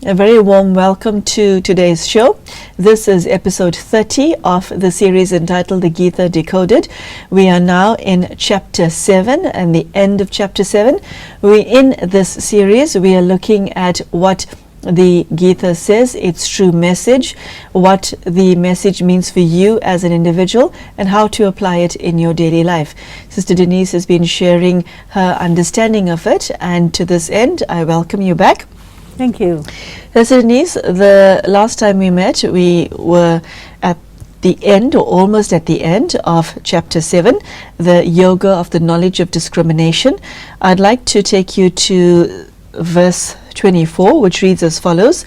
A very warm welcome to today's show. This is episode 30 of the series entitled The Gita Decoded. We are now in chapter 7 and the end of chapter 7. In this series, we are looking at what the Gita says, its true message, what the message means for you as an individual, and how to apply it in your daily life. Sister Denise has been sharing her understanding of it, and to this end, I welcome you back. Thank you. Sister Denise, the last time we met, we were at the end, or almost at the end, of chapter 7, the yoga of the knowledge of discrimination. I'd like to take you to verse 24, which reads as follows: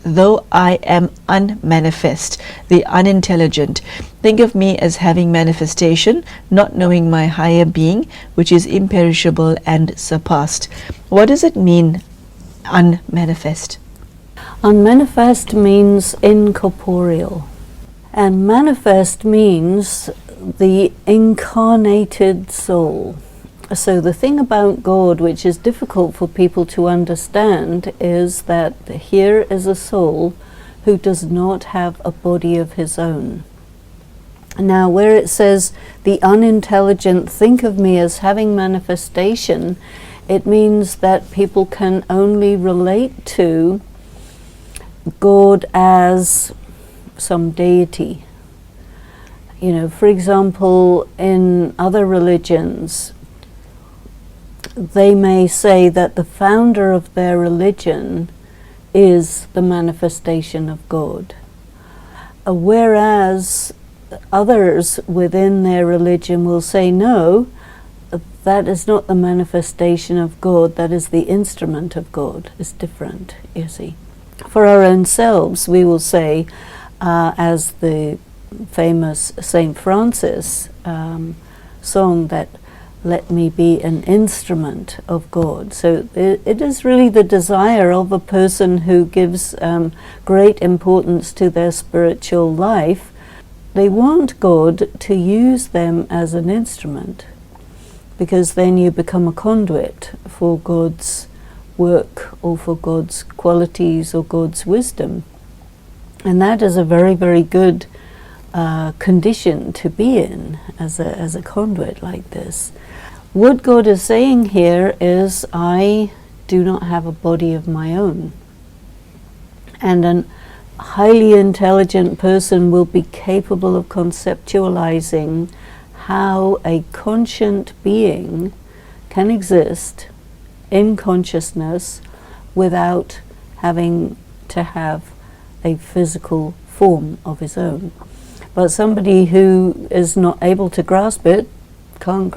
Though I am unmanifest, the unintelligent, think of me as having manifestation, not knowing my higher being, which is imperishable and surpassed. What does it mean, unmanifest? Unmanifest means incorporeal, and manifest means the incarnated soul. So the thing about God, which is difficult for people to understand, is that here is a soul who does not have a body of his own. Now, where it says the unintelligent think of me as having manifestation, it means that people can only relate to God as some deity. You know, for example, in other religions, they may say that the founder of their religion is the manifestation of God. Whereas others within their religion will say, no, that is not the manifestation of God, that is the instrument of God. It's different, you see. For our own selves, we will say, as the famous St. Francis song, that let me be an instrument of God. So it is really the desire of a person who gives great importance to their spiritual life. They want God to use them as an instrument, because then you become a conduit for God's work or for God's qualities or God's wisdom. And that is a very, very good condition to be in as a conduit like this. What God is saying here is, I do not have a body of my own. And a highly intelligent person will be capable of conceptualizing how a conscient being can exist in consciousness without having to have a physical form of his own. But somebody who is not able to grasp it, can't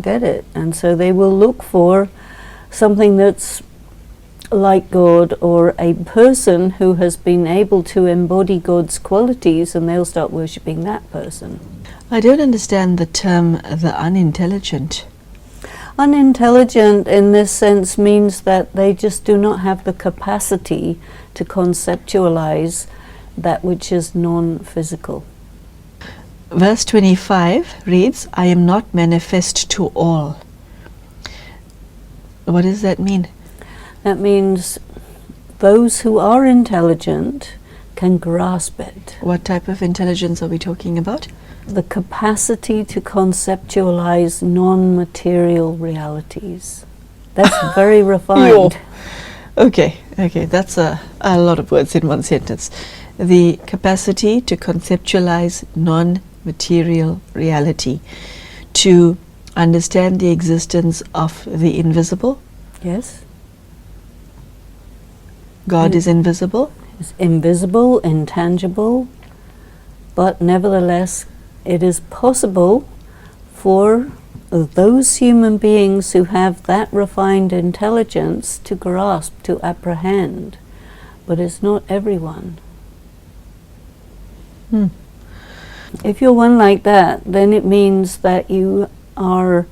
get it. And so they will look for something that's like God, or a person who has been able to embody God's qualities, and they'll start worshipping that person. I don't understand the term the unintelligent. Unintelligent in this sense means that they just do not have the capacity to conceptualize that which is non-physical. Verse 25 reads, I am not manifest to all. What does that mean? That means those who are intelligent can grasp it. What type of intelligence are we talking about? The capacity to conceptualize non-material realities. That's very refined. Okay, that's a lot of words in one sentence. The capacity to conceptualize non-material reality, to understand the existence of the invisible. Yes. God is invisible. It's invisible, intangible, but nevertheless it is possible for those human beings who have that refined intelligence to grasp, to apprehend, but it's not everyone. If you're one like that, then it means that you are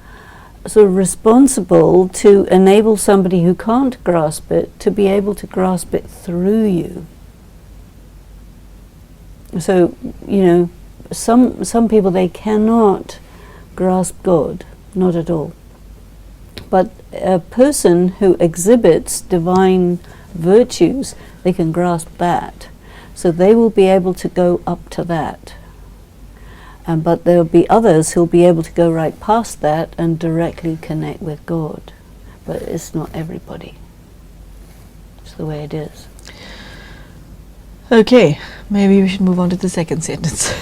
sort of responsible to enable somebody who can't grasp it to be able to grasp it through you. So, you know, some people, they cannot grasp God, not at all. But a person who exhibits divine virtues They can grasp that. So they will be able to go up to that. But there will be others who will be able to go right past that and directly connect with God. But it's not everybody. It's the way it is. Okay, maybe we should move on to the second sentence.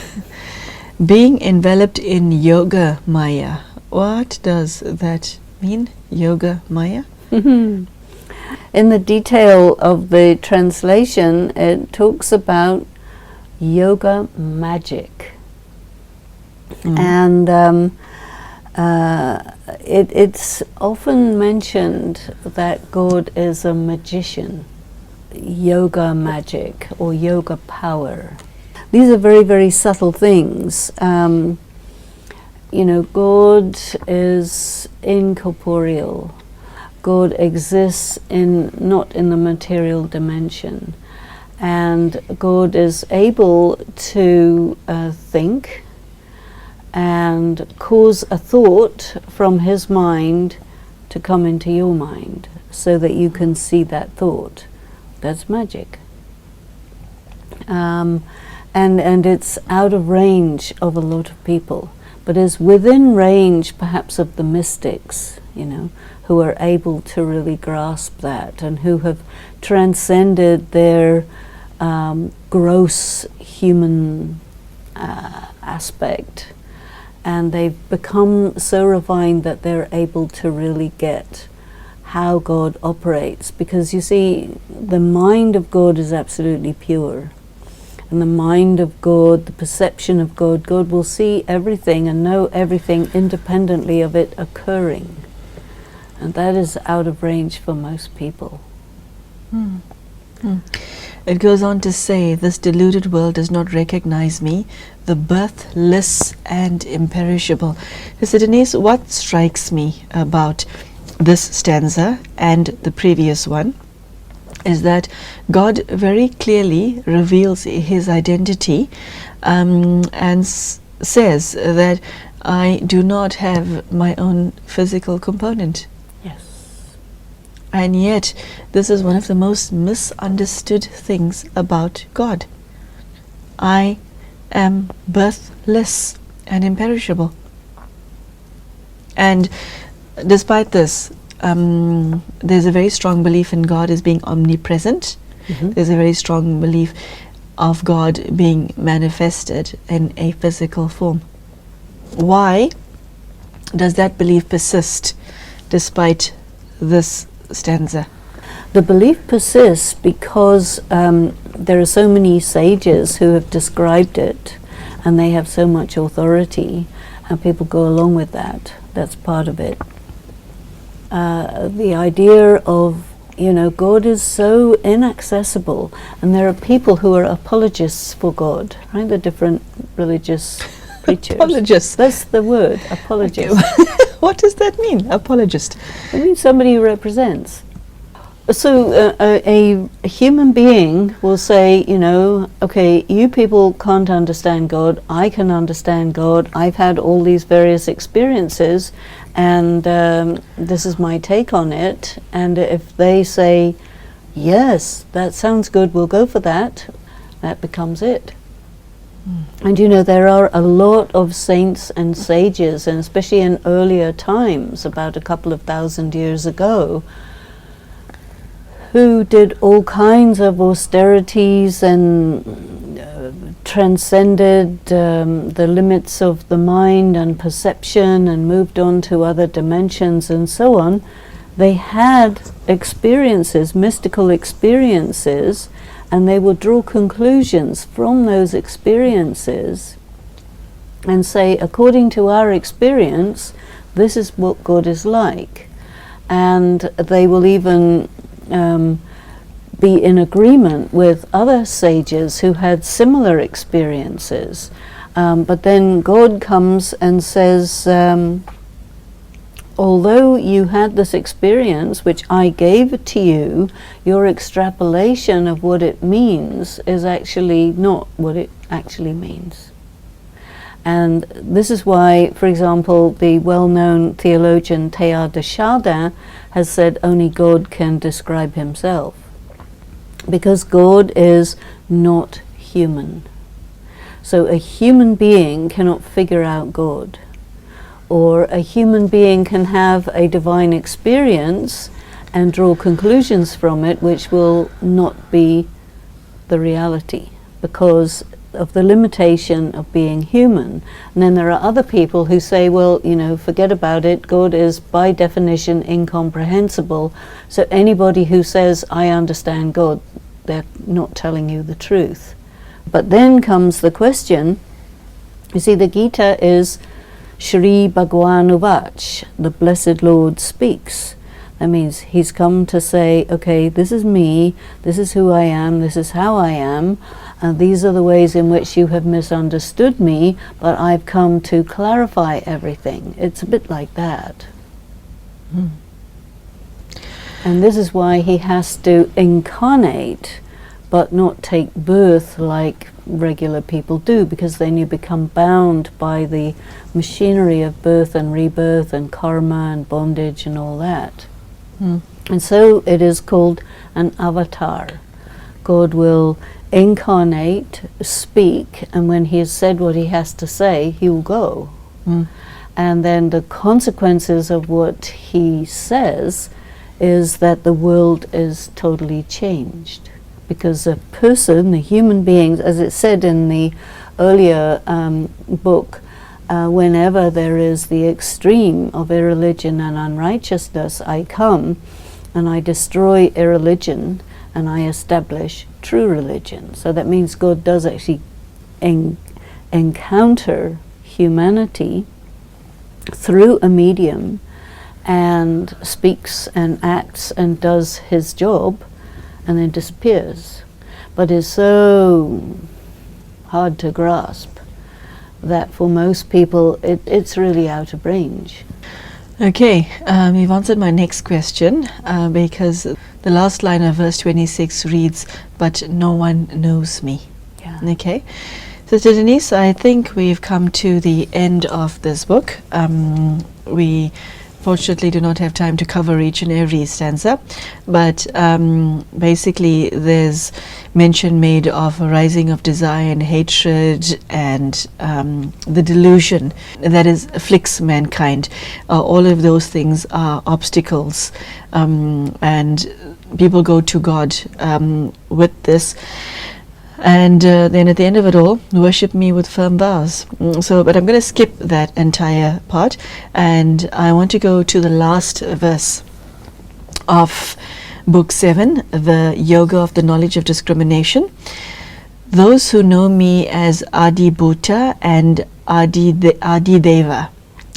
Being enveloped in Yoga Maya. What does that mean, Yoga Maya? In the detail of the translation, it talks about yoga magic. And it's often mentioned that God is a magician, yoga magic or yoga power. These are very, very subtle things. You know, God is incorporeal. God exists not in the material dimension. And God is able to think and cause a thought from his mind to come into your mind so that you can see that thought. That's magic. And it's out of range of a lot of people, but is within range perhaps of the mystics, you know, who are able to really grasp that and who have transcended their gross human aspect. And they've become so refined that they're able to really get how God operates. Because you see, the mind of God is absolutely pure. And the mind of God, the perception of God, God will see everything and know everything independently of it occurring. And that is out of range for most people. It goes on to say, this deluded world does not recognize me, the birthless and imperishable. So Denise, what strikes me about this stanza and the previous one is that God very clearly reveals his identity and says that I do not have my own physical component. Yes. And yet, this is one of the most misunderstood things about God. I am birthless and imperishable. And despite this, there's a very strong belief in God as being omnipresent. There's a very strong belief of God being manifested in a physical form. Why does that belief persist despite this stanza? The belief persists because there are so many sages who have described it, and they have so much authority, and people go along with that. That's part of it. The idea of, you know, God is so inaccessible, and there are people who are apologists for God, right? The different religious preachers. Apologists. That's the word, apologist. Okay. What does that mean, apologist? It means somebody who represents. So a human being will say, you know, okay, you people can't understand God, I can understand God, I've had all these various experiences, and this is my take on it. And if they say, yes, that sounds good, we'll go for that, that becomes it. And you know, there are a lot of saints and sages, and especially in earlier times, about a couple of thousand years ago, who did all kinds of austerities and transcended the limits of the mind and perception and moved on to other dimensions and so on. They had experiences, mystical experiences, and they would draw conclusions from those experiences and say, according to our experience, this is what God is like. And they will even be in agreement with other sages who had similar experiences. But then God comes and says, although you had this experience, which I gave to you, your extrapolation of what it means is actually not what it actually means. And this is why, for example, the well-known theologian Teilhard de Chardin has said only God can describe himself. because God is not human. So a human being cannot figure out God, or a human being can have a divine experience and draw conclusions from it which will not be the reality because of the limitation of being human. And then there are other people who say, well, you know, forget about it, God is by definition incomprehensible, so anybody who says I understand God, they're not telling you the truth. But then comes the question, you see, the Gita is Shrimad Bhagwad, the Blessed Lord speaks. That means he's come to say, okay, this is me, this is who I am, this is how I am, and these are the ways in which you have misunderstood me, but I've come to clarify everything. It's a bit like that. Mm. And this is why he has to incarnate, but not take birth like regular people do, because then you become bound by the machinery of birth and rebirth and karma and bondage and all that. Mm. And so it is called an avatar. God will incarnate, speak, and when he has said what he has to say, he will go. Mm. And then the consequences of what he says is that the world is totally changed. Because a person, the human beings, as it said in the earlier book, whenever there is the extreme of irreligion and unrighteousness, I come and I destroy irreligion and I establish true religion. So that means God does actually encounter humanity through a medium and speaks and acts and does his job and then disappears, but is so hard to grasp that for most people it's really out of range. Okay, you've answered my next question because the last line of verse 26 reads, but no one knows me. Yeah. Okay, so Denise, I think we've come to the end of this book. We fortunately do not have time to cover each and every stanza, but basically there's mention made of a rising of desire and hatred and the delusion that afflicts mankind. All of those things are obstacles, and people go to God with this. And then at the end of it all, worship me with firm vows. But I'm going to skip that entire part, and I want to go to the last verse of Book 7, the Yoga of the Knowledge of Discrimination. Those who know me as Adi Bhuta and Adi Deva,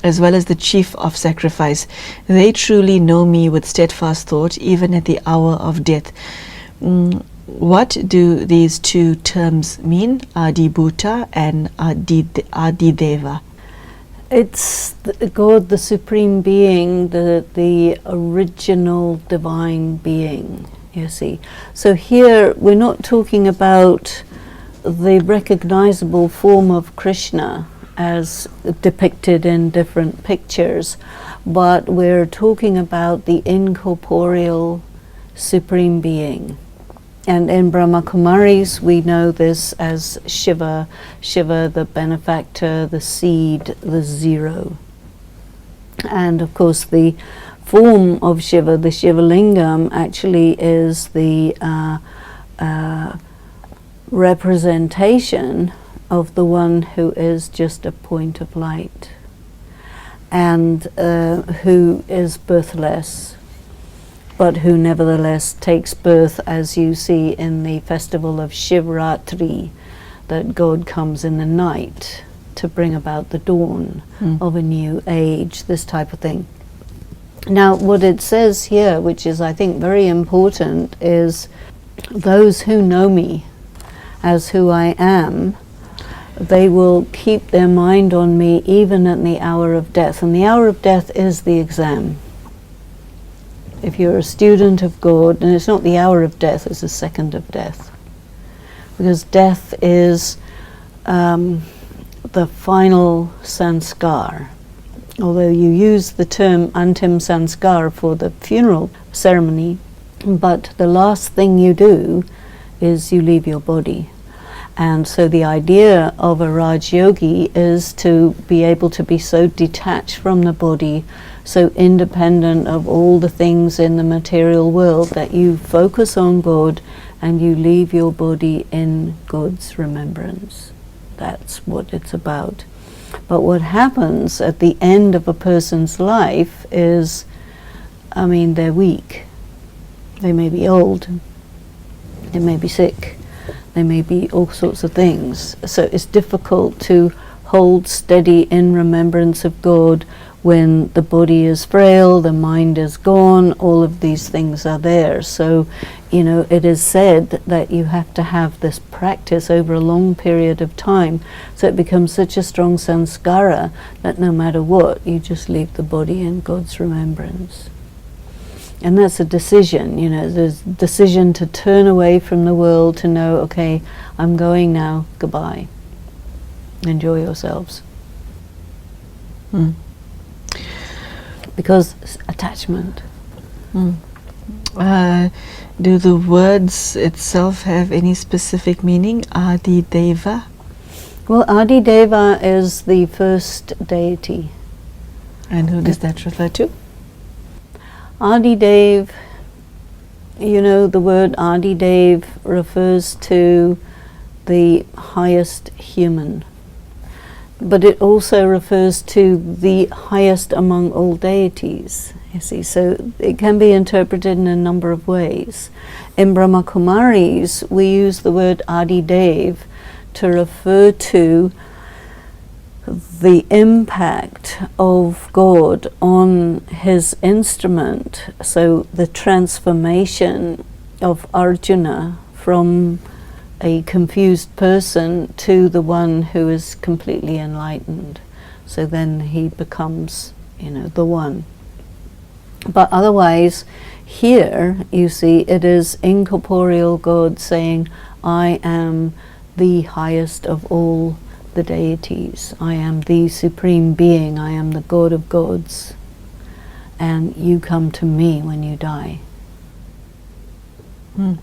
as well as the chief of sacrifice, they truly know me with steadfast thought, even at the hour of death. What do these two terms mean, Adi Bhuta and Adi Deva? It's God, the Supreme Being, the original divine being, you see. So here we're not talking about the recognizable form of Krishna as depicted in different pictures, but we're talking about the incorporeal Supreme Being. And in Brahma Kumaris we know this as Shiva, the benefactor, the seed, the zero. And of course the form of Shiva, the Shiva Lingam, actually is the representation of the one who is just a point of light and who is birthless, but who nevertheless takes birth, as you see in the festival of Shivratri, that God comes in the night to bring about the dawn of a new age, this type of thing. Now what it says here, which is I think very important, is those who know me as who I am, they will keep their mind on me even at the hour of death. And the hour of death is the exam. If you're a student of God, and it's not the hour of death, it's the second of death. Because death is the final sanskar. Although you use the term antim sanskar for the funeral ceremony, but the last thing you do is you leave your body. And so the idea of a Raj Yogi is to be able to be so detached from the body, so independent of all the things in the material world, that you focus on God and you leave your body in God's remembrance. That's what it's about. But what happens at the end of a person's life is, they're weak. They may be old. They may be sick. They may be all sorts of things. So it's difficult to hold steady in remembrance of God when the body is frail, the mind is gone, all of these things are there. So, it is said that you have to have this practice over a long period of time, so it becomes such a strong sanskara that no matter what, you just leave the body in God's remembrance. And that's a decision, there's a decision to turn away from the world, to know, okay, I'm going now, goodbye. Enjoy yourselves. Because attachment. Do the words itself have any specific meaning? Adi Deva? Well, Adi Deva is the first deity. And who does that refer to? Adi Dev, the word Adi Dev refers to the highest human. But it also refers to the highest among all deities, you see. So it can be interpreted in a number of ways. In Brahma Kumaris, we use the word Adi Dev to refer to the impact of God on his instrument. So the transformation of Arjuna from a confused person to the one who is completely enlightened. So then he becomes, the one. But otherwise, here, you see, it is incorporeal God saying, I am the highest of all the deities. I am the supreme being. I am the God of gods. And you come to me when you die.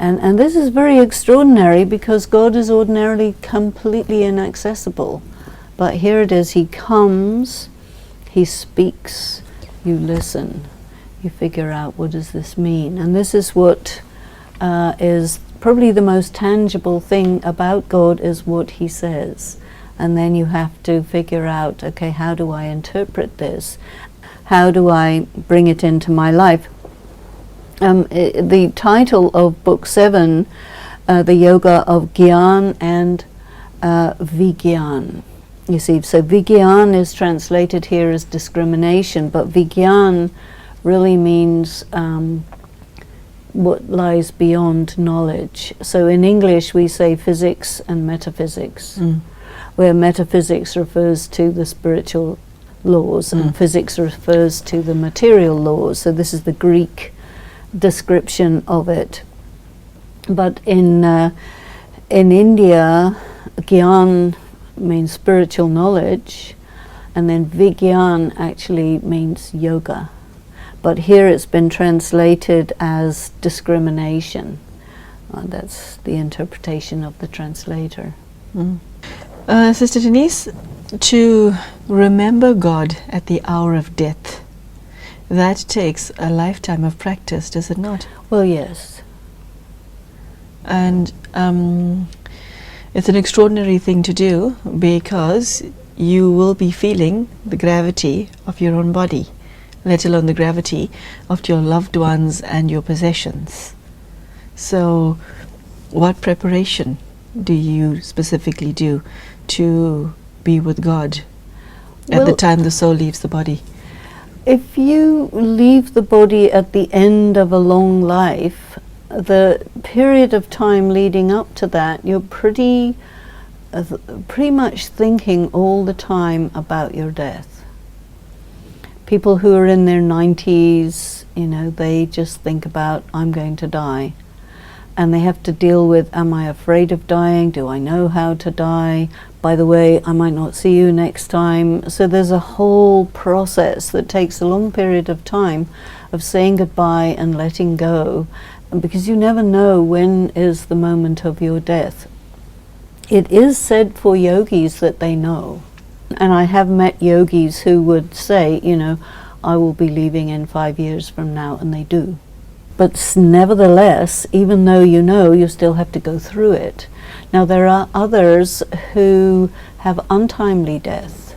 And this is very extraordinary, because God is ordinarily completely inaccessible. But here it is, he comes, he speaks, you listen, you figure out, what does this mean? And this is what is probably the most tangible thing about God, is what he says. And then you have to figure out, okay, how do I interpret this? How do I bring it into my life? The title of Book 7, The Yoga of Gyan and Vigyan. You see, so Vigyan is translated here as discrimination, but Vigyan really means what lies beyond knowledge. So in English we say physics and metaphysics, where metaphysics refers to the spiritual laws and physics refers to the material laws. So this is the Greek description of it. But in India, Gyan means spiritual knowledge, and then Vigyan actually means yoga. But here it's been translated as discrimination. That's the interpretation of the translator. Sister Denise, to remember God at the hour of death, that takes a lifetime of practice, does it not? Well, yes. And it's an extraordinary thing to do, because you will be feeling the gravity of your own body, let alone the gravity of your loved ones and your possessions. So what preparation do you specifically do to be with God at the time the soul leaves the body? If you leave the body at the end of a long life, the period of time leading up to that, you're pretty much thinking all the time about your death. People who are in their 90s, they just think about, I'm going to die. And they have to deal with, am I afraid of dying? Do I know how to die? By the way, I might not see you next time. So there's a whole process that takes a long period of time of saying goodbye and letting go because you never know when is the moment of your death. It is said for yogis that they know. And I have met yogis who would say, I will be leaving in 5 years from now, and they do. But nevertheless, even though you still have to go through it. Now there are others who have untimely death.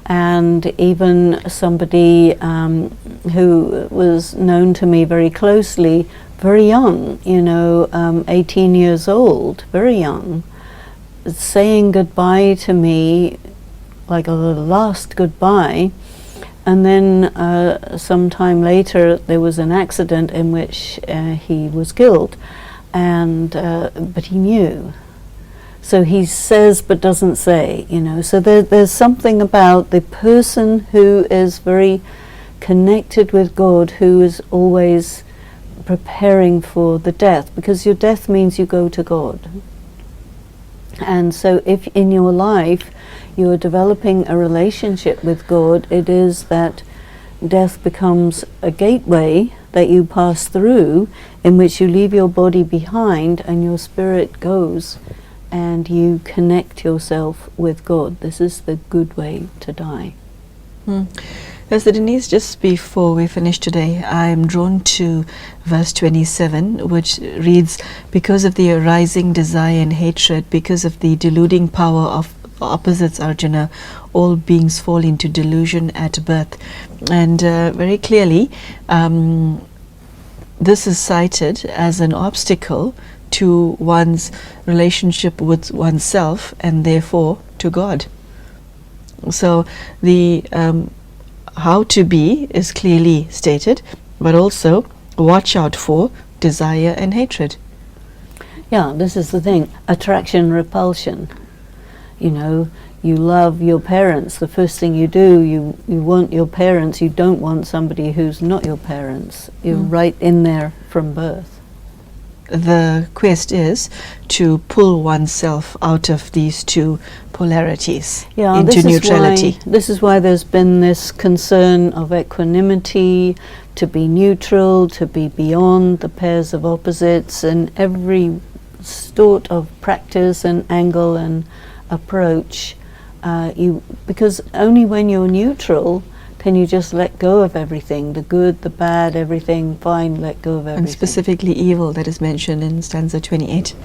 And even somebody who was known to me very closely, very young, 18 years old, very young, saying goodbye to me, like a last goodbye, and then sometime later there was an accident in which he was killed, and but he knew. So he says but doesn't say, So there's something about the person who is very connected with God, who is always preparing for the death, because your death means you go to God. And so if in your life you are developing a relationship with God, it is that death becomes a gateway that you pass through, in which you leave your body behind and your spirit goes and you connect yourself with God. This is the good way to die. Pastor Denise, just before we finish today, I am drawn to verse 27, which reads, because of the arising desire and hatred, because of the deluding power of opposites, Arjuna, all beings fall into delusion at birth. And very clearly, this is cited as an obstacle to one's relationship with oneself and therefore to God. So the how to be is clearly stated, but also watch out for desire and hatred. Yeah, this is the thing. Attraction, repulsion. You love your parents. The first thing you do, you want your parents. You don't want somebody who's not your parents. You're right in there from birth. The quest is to pull oneself out of these two polarities into neutrality. This is why there's been this concern of equanimity, to be neutral, to be beyond the pairs of opposites, and every sort of practice and angle and approach. Because only when you're neutral can you just let go of everything, the good, the bad, everything, fine, let go of everything. And specifically evil, that is mentioned in stanza 28.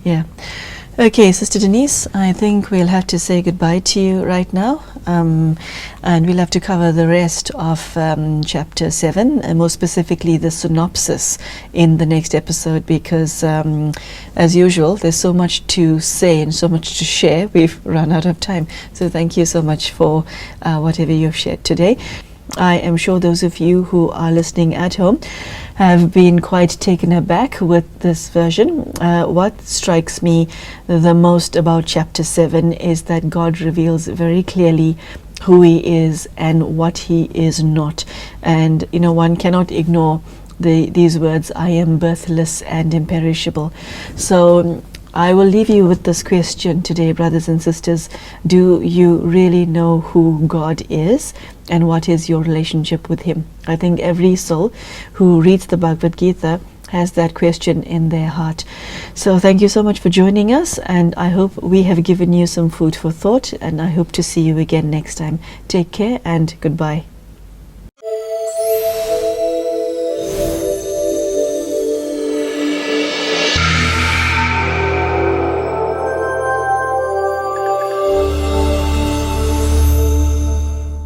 Yeah. Okay, Sister Denise, I think we'll have to say goodbye to you right now, and we'll have to cover the rest of chapter 7, and more specifically the synopsis in the next episode, because as usual, there's so much to say and so much to share. We've run out of time. So thank you so much for whatever you've shared today. I am sure those of you who are listening at home have been quite taken aback with this version. What strikes me the most about chapter 7 is that God reveals very clearly who he is and what he is not. And one cannot ignore these words, I am birthless and imperishable. So I will leave you with this question today, brothers and sisters. Do you really know who God is and what is your relationship with him? I think every soul who reads the Bhagavad Gita has that question in their heart. So thank you so much for joining us, and I hope we have given you some food for thought, and I hope to see you again next time. Take care and goodbye.